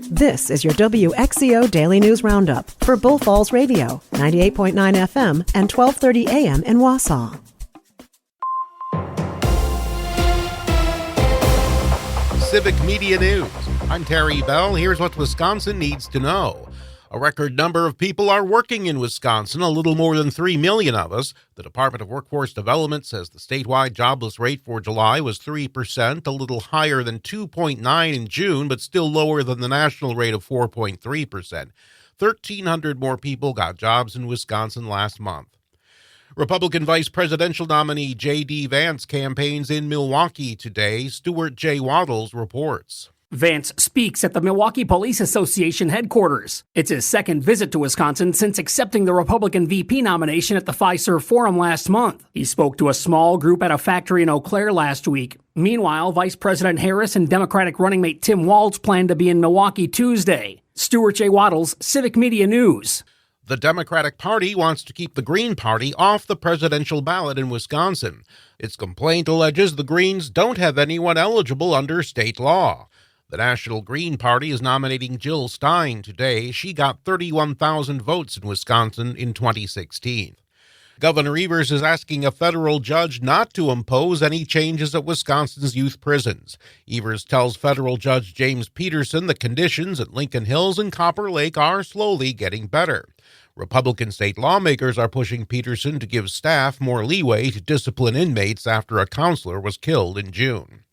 This is your WXCO Daily News Roundup for Bull Falls Radio, 98.9 FM and 1230 AM in Wausau. Civic Media News. I'm Terry Bell. Here's what Wisconsin needs to know. A record number of people are working in Wisconsin, a little more than 3 million of us. The Department of Workforce Development says the statewide jobless rate for July was 3%, a little higher than 2.9% in June, but still lower than the national rate of 4.3%. 1,300 more people got jobs in Wisconsin last month. Republican vice presidential nominee J.D. Vance campaigns in Milwaukee today. Stuart J. Waddles reports. Vance speaks at the Milwaukee Police Association headquarters. It's his second visit to Wisconsin since accepting the Republican VP nomination at the Fiserv Forum last month. He spoke to a small group at a factory in Eau Claire last week. Meanwhile, Vice President Harris and Democratic running mate Tim Walz plan to be in Milwaukee Tuesday. Stuart J. Waddles, Civic Media News. The Democratic Party wants to keep the Green Party off the presidential ballot in Wisconsin. Its complaint alleges the Greens don't have anyone eligible under state law. The National Green Party is nominating Jill Stein today. She got 31,000 votes in Wisconsin in 2016. Governor Evers is asking a federal judge not to impose any changes at Wisconsin's youth prisons. Evers tells federal judge James Peterson the conditions at Lincoln Hills and Copper Lake are slowly getting better. Republican state lawmakers are pushing Peterson to give staff more leeway to discipline inmates after a counselor was killed in June.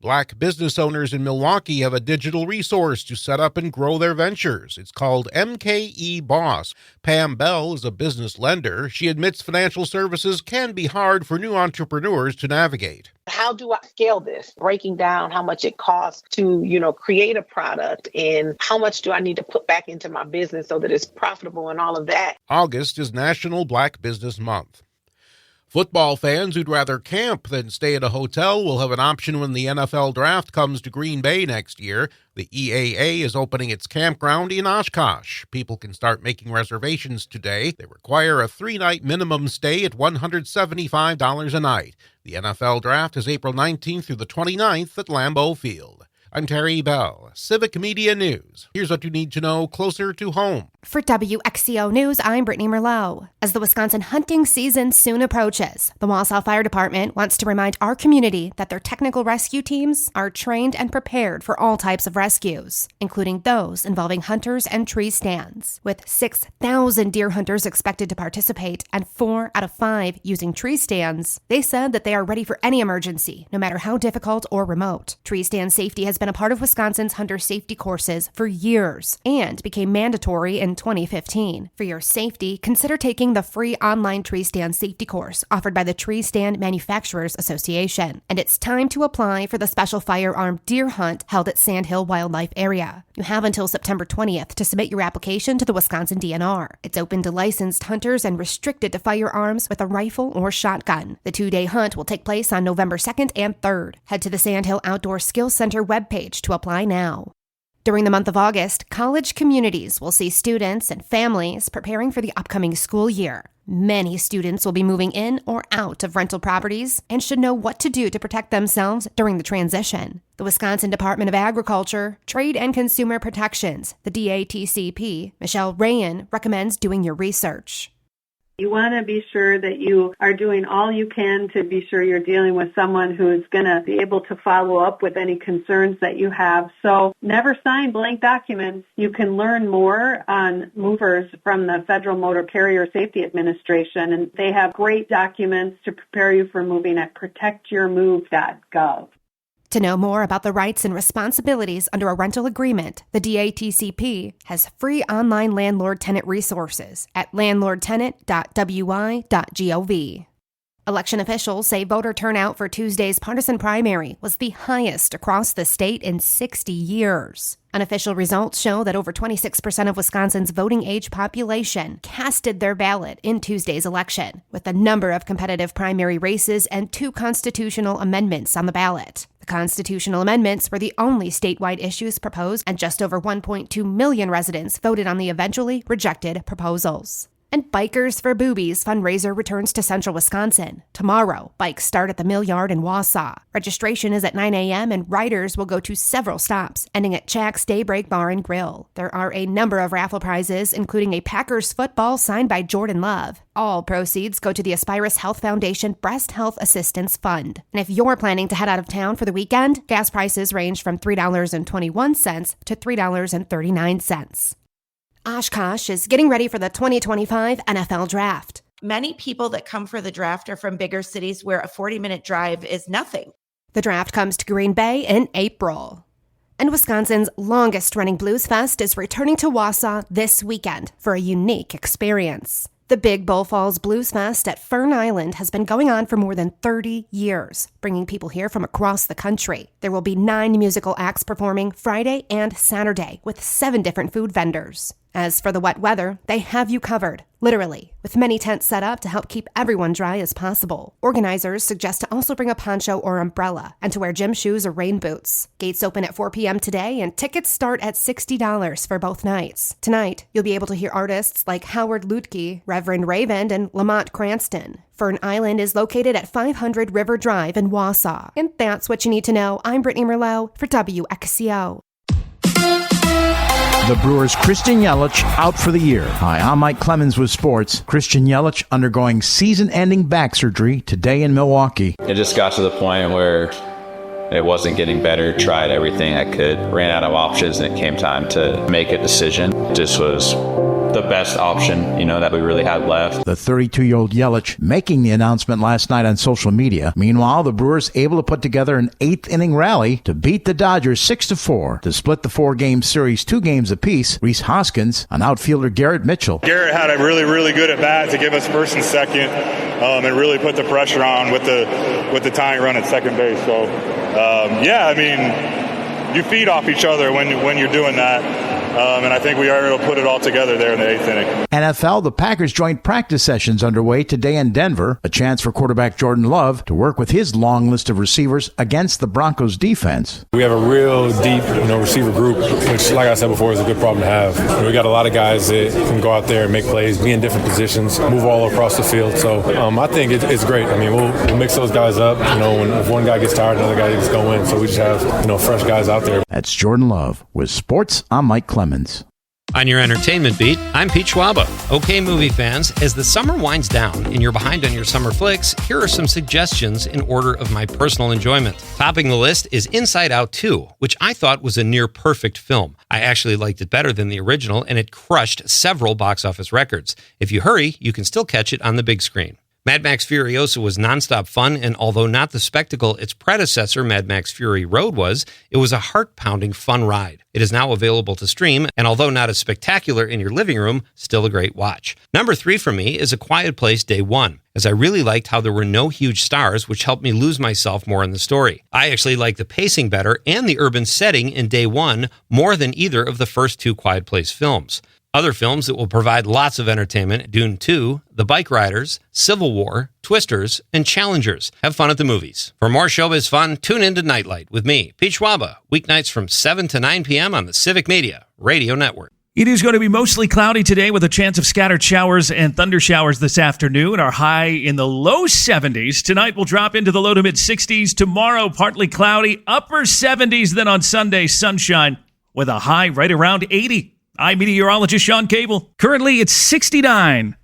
Black business owners in Milwaukee have a digital resource to set up and grow their ventures. It's called MKE Boss. Pam Bell is a business lender. She admits financial services can be hard for new entrepreneurs to navigate. How do I scale this? Breaking down how much it costs to, create a product and how much do I need to put back into my business so that it's profitable and all of that. August is National Black Business Month. Football fans who'd rather camp than stay at a hotel will have an option when the NFL draft comes to Green Bay next year. The EAA is opening its campground in Oshkosh. People can start making reservations today. They require a 3-night minimum stay at $175 a night. The NFL draft is April 19th through the 29th at Lambeau Field. I'm Terry Bell, Civic Media News. Here's what you need to know closer to home. For WXCO News, I'm Brittany Merlot. As the Wisconsin hunting season soon approaches, the Wausau Fire Department wants to remind our community that their technical rescue teams are trained and prepared for all types of rescues, including those involving hunters and tree stands. With 6,000 deer hunters expected to participate and 4 out of 5 using tree stands, they said that they are ready for any emergency, no matter how difficult or remote. Tree stand safety has been a part of Wisconsin's hunter safety courses for years and became mandatory in 2015. For your safety, consider taking the free online tree stand safety course offered by the Tree Stand Manufacturers Association. And it's time to apply for the special firearm deer hunt held at Sandhill Wildlife Area. You have until September 20th to submit your application to the Wisconsin DNR. It's open to licensed hunters and restricted to firearms with a rifle or shotgun. The 2-day hunt will take place on November 2nd and 3rd. Head to the Sandhill Outdoor Skills Center webpage to apply now. During the month of August, college communities will see students and families preparing for the upcoming school year. Many students will be moving in or out of rental properties and should know what to do to protect themselves during the transition. The Wisconsin Department of Agriculture, Trade and Consumer Protections, the DATCP, Michelle Rayan, recommends doing your research. You want to be sure that you are doing all you can to be sure you're dealing with someone who is going to be able to follow up with any concerns that you have. So never sign blank documents. You can learn more on movers from the Federal Motor Carrier Safety Administration, and they have great documents to prepare you for moving at protectyourmove.gov. To know more about the rights and responsibilities under a rental agreement, the DATCP has free online landlord-tenant resources at landlordtenant.wi.gov. Election officials say voter turnout for Tuesday's partisan primary was the highest across the state in 60 years. Unofficial results show that over 26% of Wisconsin's voting age population casted their ballot in Tuesday's election, with a number of competitive primary races and 2 constitutional amendments on the ballot. The constitutional amendments were the only statewide issues proposed, and just over 1.2 million residents voted on the eventually rejected proposals. And Bikers for Boobies fundraiser returns to Central Wisconsin. Tomorrow, bikes start at the Mill Yard in Wausau. Registration is at 9 a.m. and riders will go to several stops, ending at Jack's Daybreak Bar and Grill. There are a number of raffle prizes, including a Packers football signed by Jordan Love. All proceeds go to the Aspirus Health Foundation Breast Health Assistance Fund. And if you're planning to head out of town for the weekend, gas prices range from $3.21 to $3.39. Oshkosh is getting ready for the 2025 NFL Draft. Many people that come for the draft are from bigger cities where a 40-minute drive is nothing. The draft comes to Green Bay in April. And Wisconsin's longest-running Blues Fest is returning to Wausau this weekend for a unique experience. The Big Bull Falls Blues Fest at Fern Island has been going on for more than 30 years, bringing people here from across the country. There will be 9 musical acts performing Friday and Saturday with 7 different food vendors. As for the wet weather, they have you covered, literally, with many tents set up to help keep everyone dry as possible. Organizers suggest to also bring a poncho or umbrella and to wear gym shoes or rain boots. Gates open at 4 p.m. today and tickets start at $60 for both nights. Tonight, you'll be able to hear artists like Howard Lutke, Reverend Raven, and Lamont Cranston. Fern Island is located at 500 River Drive in Wausau. And that's what you need to know. I'm Brittany Merlot for WXCO. The Brewers' Christian Yelich out for the year. Hi, I'm Mike Clemens with sports. Christian Yelich undergoing season-ending back surgery today in Milwaukee. It just got to the point where it wasn't getting better. Tried everything I could. Ran out of options, and it came time to make a decision. This was the best option, that we really had left. The 32-year-old Yelich making the announcement last night on social media. Meanwhile, the Brewers able to put together an 8th-inning rally to beat the Dodgers 6-4 to split the 4-game series 2 games apiece. Rhys Hoskins on outfielder Garrett Mitchell. Garrett had a really, really good at-bat to give us first and second and really put the pressure on with the tying run at second base. So, you feed off each other when you're doing that. And I think we are able to put it all together there in the 8th inning. NFL, the Packers joint practice sessions underway today in Denver. A chance for quarterback Jordan Love to work with his long list of receivers against the Broncos defense. We have a real deep, receiver group, which, like I said before, is a good problem to have. We got a lot of guys that can go out there and make plays, be in different positions, move all across the field. So I think it's great. We'll mix those guys up. If one guy gets tired, another guy gets going. So we just have, fresh guys out there. That's Jordan Love with sports. I'm Mike Clemens. On your entertainment beat, I'm Pete Schwaba. Okay, movie fans, as the summer winds down and you're behind on your summer flicks, here are some suggestions in order of my personal enjoyment. Topping the list is Inside Out 2, which I thought was a near-perfect film. I actually liked it better than the original, and it crushed several box office records. If you hurry, you can still catch it on the big screen. Mad Max Furiosa was nonstop fun, and although not the spectacle its predecessor, Mad Max Fury Road, was, it was a heart-pounding fun ride. It is now available to stream, and although not as spectacular in your living room, still a great watch. Number 3 for me is A Quiet Place Day 1, as I really liked how there were no huge stars, which helped me lose myself more in the story. I actually like the pacing better and the urban setting in Day 1 more than either of the first 2 Quiet Place films. Other films that will provide lots of entertainment: Dune 2, The Bike Riders, Civil War, Twisters, and Challengers. Have fun at the movies. For more showbiz fun, tune into Nightlight with me, Pete Schwaba, weeknights from 7 to 9 p.m. on the Civic Media Radio Network. It is going to be mostly cloudy today with a chance of scattered showers and thunder showers this afternoon. Our high in the low 70s. Tonight will drop into the low to mid 60s. Tomorrow, partly cloudy, upper 70s. Then on Sunday, sunshine with a high right around 80. I'm meteorologist Sean Cable. Currently, it's 69.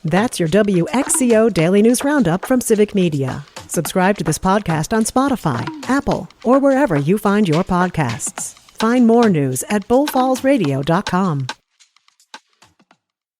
That's your WXCO Daily News Roundup from Civic Media. Subscribe to this podcast on Spotify, Apple, or wherever you find your podcasts. Find more news at bullfallsradio.com.